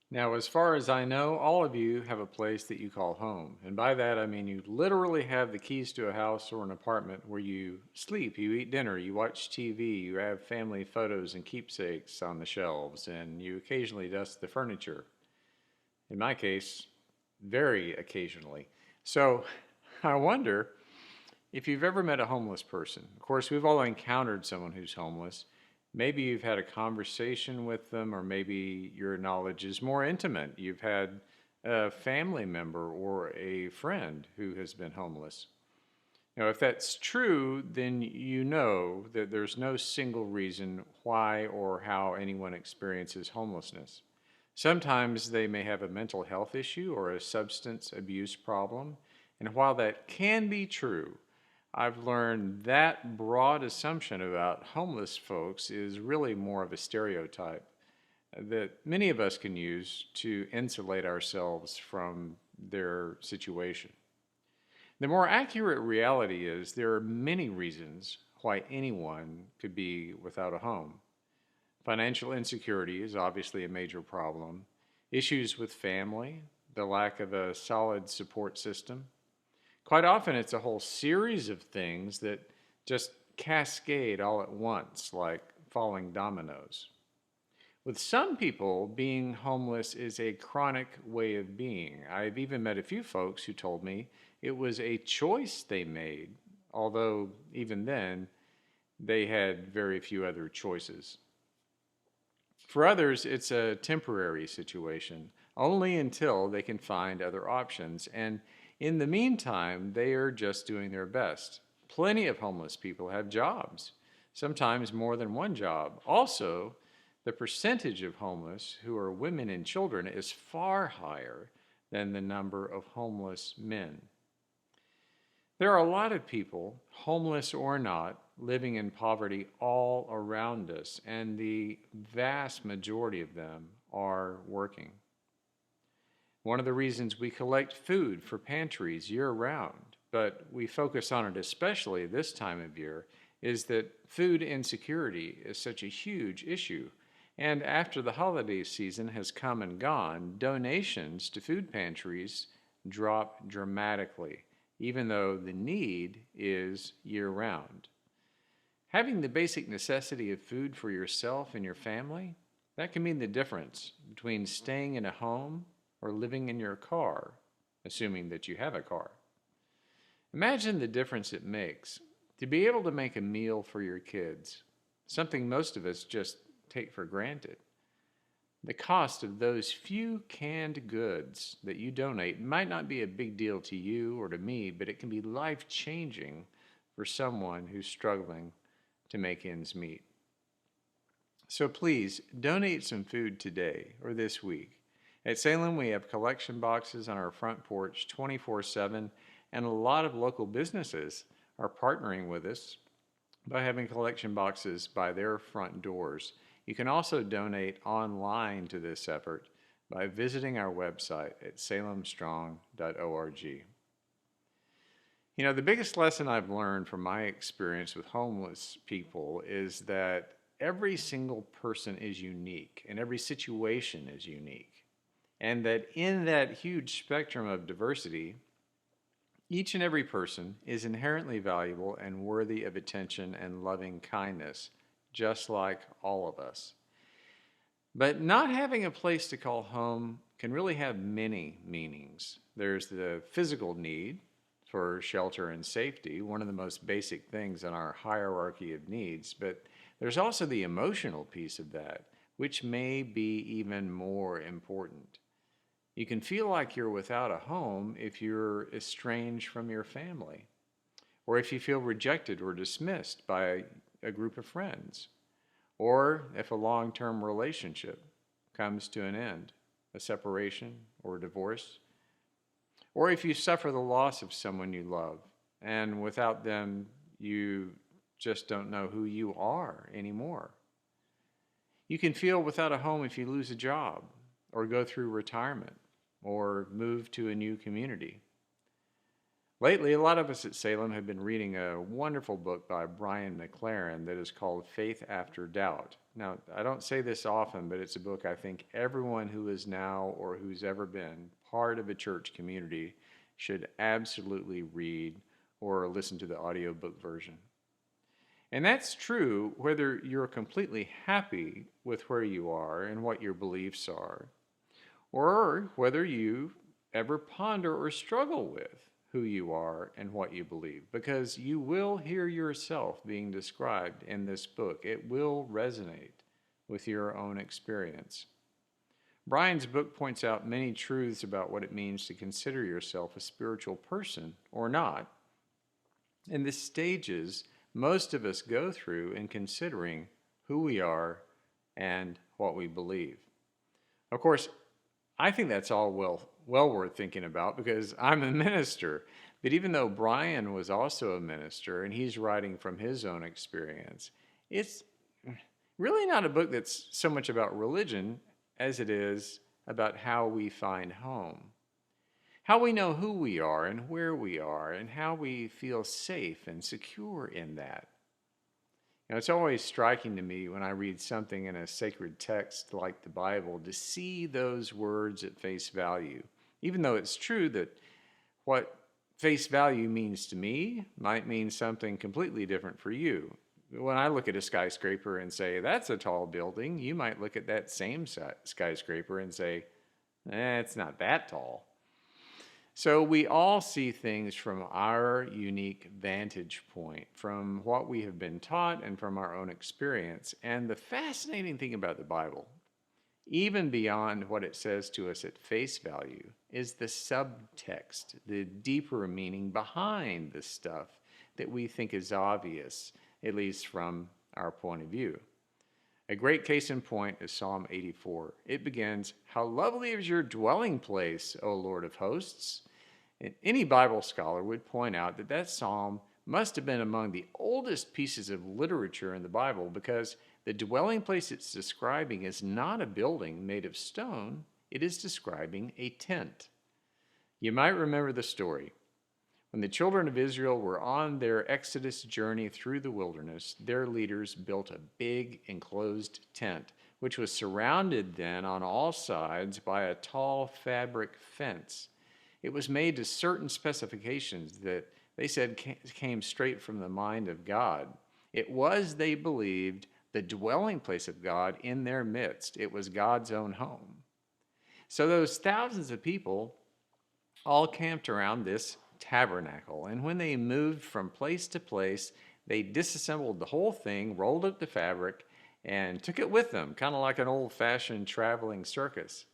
Now, as far as I know, all of you have a place that you call home. And by that, I mean you literally have the keys to a house or an apartment where you sleep, you eat dinner, you watch TV, you have family photos and keepsakes on the shelves, and you occasionally dust the furniture. In my case, very occasionally. So I wonder if you've ever met a homeless person. Of course, we've all encountered someone who's homeless. Maybe you've had a conversation with them, or maybe your knowledge is more intimate. You've had a family member or a friend who has been homeless. Now, if that's true, then you know that there's no single reason why or how anyone experiences homelessness. Sometimes they may have a mental health issue or a substance abuse problem. And while that can be true, I've learned that broad assumption about homeless folks is really more of a stereotype that many of us can use to insulate ourselves from their situation. The more accurate reality is there are many reasons why anyone could be without a home. Financial insecurity is obviously a major problem. Issues with family, the lack of a solid support system. Quite often, it's a whole series of things that just cascade all at once, like falling dominoes. With some people, being homeless is a chronic way of being. I've even met a few folks who told me it was a choice they made, although even then, they had very few other choices. For others, it's a temporary situation, only until they can find other options. And in the meantime, they are just doing their best. Plenty of homeless people have jobs, sometimes more than one job. Also, the percentage of homeless who are women and children is far higher than the number of homeless men. There are a lot of people, homeless or not, living in poverty all around us, and the vast majority of them are working. One of the reasons we collect food for pantries year round, but we focus on it especially this time of year, is that food insecurity is such a huge issue. And after the holiday season has come and gone, donations to food pantries drop dramatically, even though the need is year round. Having the basic necessity of food for yourself and your family, that can mean the difference between staying in a home or living in your car, assuming that you have a car. Imagine the difference it makes to be able to make a meal for your kids, something most of us just take for granted. The cost of those few canned goods that you donate might not be a big deal to you or to me, but it can be life changing for someone who's struggling to make ends meet. So please donate some food today or this week. At Salem, we have collection boxes on our front porch 24/7, and a lot of local businesses are partnering with us by having collection boxes by their front doors. You can also donate online to this effort by visiting our website at salemstrong.org. You know, the biggest lesson I've learned from my experience with homeless people is that every single person is unique and every situation is unique. And that in that huge spectrum of diversity, each and every person is inherently valuable and worthy of attention and loving kindness, just like all of us. But not having a place to call home can really have many meanings. There's the physical need for shelter and safety, one of the most basic things in our hierarchy of needs, but there's also the emotional piece of that, which may be even more important. You can feel like you're without a home if you're estranged from your family, or if you feel rejected or dismissed by a group of friends, or if a long term relationship comes to an end, a separation or a divorce, or if you suffer the loss of someone you love, and without them, you just don't know who you are anymore. You can feel without a home if you lose a job, or go through retirement, or move to a new community. Lately, a lot of us at Salem have been reading a wonderful book by Brian McLaren that is called Faith After Doubt. Now, I don't say this often, but it's a book I think everyone who is now or who's ever been part of a church community should absolutely read or listen to the audiobook version. And that's true whether you're completely happy with where you are and what your beliefs are, or whether you ever ponder or struggle with who you are and what you believe, because you will hear yourself being described in this book. It will resonate with your own experience. Brian's book points out many truths about what it means to consider yourself a spiritual person or not, and the stages most of us go through in considering who we are and what we believe. Of course, I think that's all well worth thinking about because I'm a minister. But even though Brian was also a minister and he's writing from his own experience, it's really not a book that's so much about religion as it is about how we find home, how we know who we are and where we are, and how we feel safe and secure in that. It's always striking to me when I read something in a sacred text like the Bible to see those words at face value, even though it's true that what face value means to me might mean something completely different for you. When I look at a skyscraper and say, that's a tall building, you might look at that same skyscraper and say, it's not that tall. So we all see things from our unique vantage point, from what we have been taught and from our own experience. And the fascinating thing about the Bible, even beyond what it says to us at face value, is the subtext, the deeper meaning behind the stuff that we think is obvious, at least from our point of view. A great case in point is Psalm 84. It begins, "How lovely is your dwelling place, O Lord of hosts." And any Bible scholar would point out that that psalm must have been among the oldest pieces of literature in the Bible because the dwelling place it's describing is not a building made of stone, it is describing a tent. You might remember the story. When the children of Israel were on their Exodus journey through the wilderness, their leaders built a big enclosed tent, which was surrounded then on all sides by a tall fabric fence. It was made to certain specifications that they said came straight from the mind of God. It was, they believed, the dwelling place of God in their midst. It was God's own home. So those thousands of people all camped around this tabernacle, and when they moved from place to place, they disassembled the whole thing, rolled up the fabric, and took it with them, kind of like an old-fashioned traveling circus.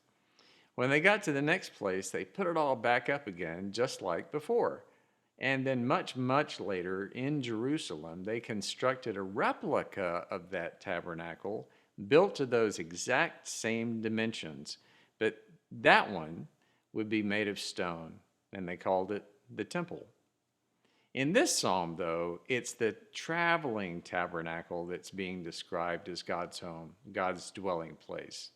When they got to the next place, they put it all back up again, just like before. And then much, much later in Jerusalem, they constructed a replica of that tabernacle built to those exact same dimensions. But that one would be made of stone, and they called it the temple. In this psalm, though, it's the traveling tabernacle that's being described as God's home, God's dwelling place.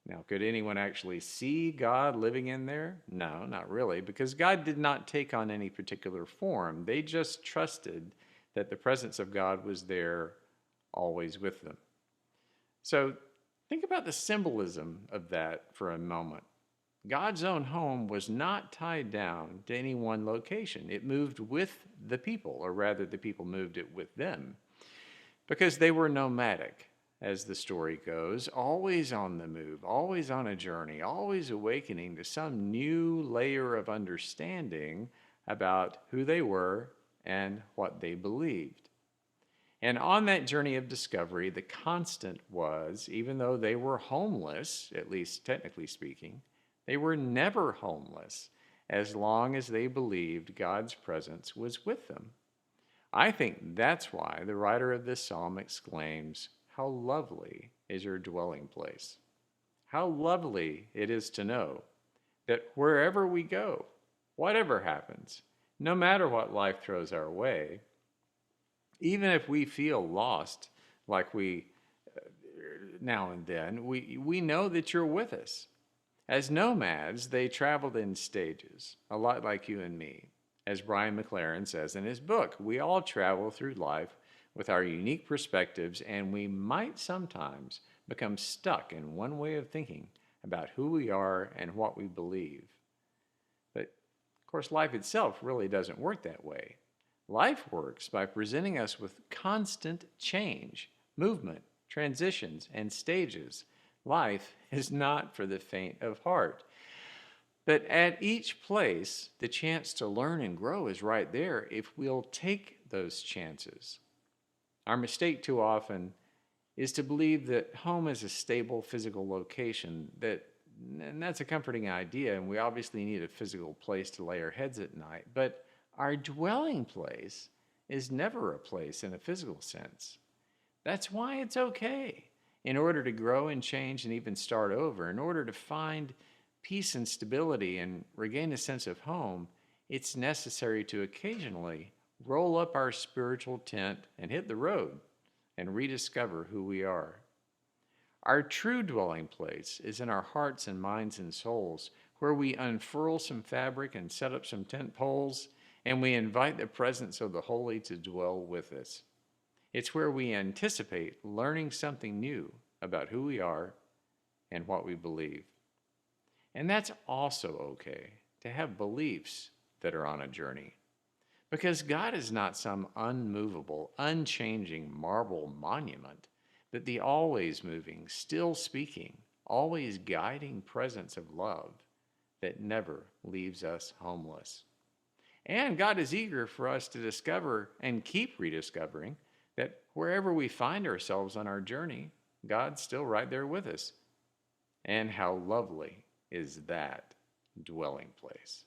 Now, could anyone actually see God living in there? No, not really, because God did not take on any particular form. They just trusted that the presence of God was there, always with them. So think about the symbolism of that for a moment. God's own home was not tied down to any one location. It moved with the people, or rather the people moved it with them, because they were nomadic, as the story goes, always on the move, always on a journey, always awakening to some new layer of understanding about who they were and what they believed. And on that journey of discovery, the constant was, even though they were homeless, at least technically speaking, they were never homeless as long as they believed God's presence was with them. I think that's why the writer of this psalm exclaims, "How lovely is your dwelling place." How lovely it is to know that wherever we go, whatever happens, no matter what life throws our way, even if we feel lost like we now and then, we know that you're with us. As nomads, they traveled in stages, a lot like you and me. As Brian McLaren says in his book, we all travel through life with our unique perspectives, and we might sometimes become stuck in one way of thinking about who we are and what we believe. But, of course, life itself really doesn't work that way. Life works by presenting us with constant change, movement, transitions, and stages. Life is not for the faint of heart. But at each place, the chance to learn and grow is right there if we'll take those chances. Our mistake too often is to believe that home is a stable physical location, and that's a comforting idea, and we obviously need a physical place to lay our heads at night, but our dwelling place is never a place in a physical sense. That's why it's okay, in order to grow and change and even start over, in order to find peace and stability and regain a sense of home, it's necessary to occasionally roll up our spiritual tent and hit the road and rediscover who we are. Our true dwelling place is in our hearts and minds and souls, where we unfurl some fabric and set up some tent poles, and we invite the presence of the holy to dwell with us. It's where we anticipate learning something new about who we are and what we believe. And that's also okay, to have beliefs that are on a journey. Because God is not some unmovable, unchanging marble monument, but the always moving, still speaking, always guiding presence of love that never leaves us homeless. And God is eager for us to discover and keep rediscovering that wherever we find ourselves on our journey, God's still right there with us. And how lovely is that dwelling place.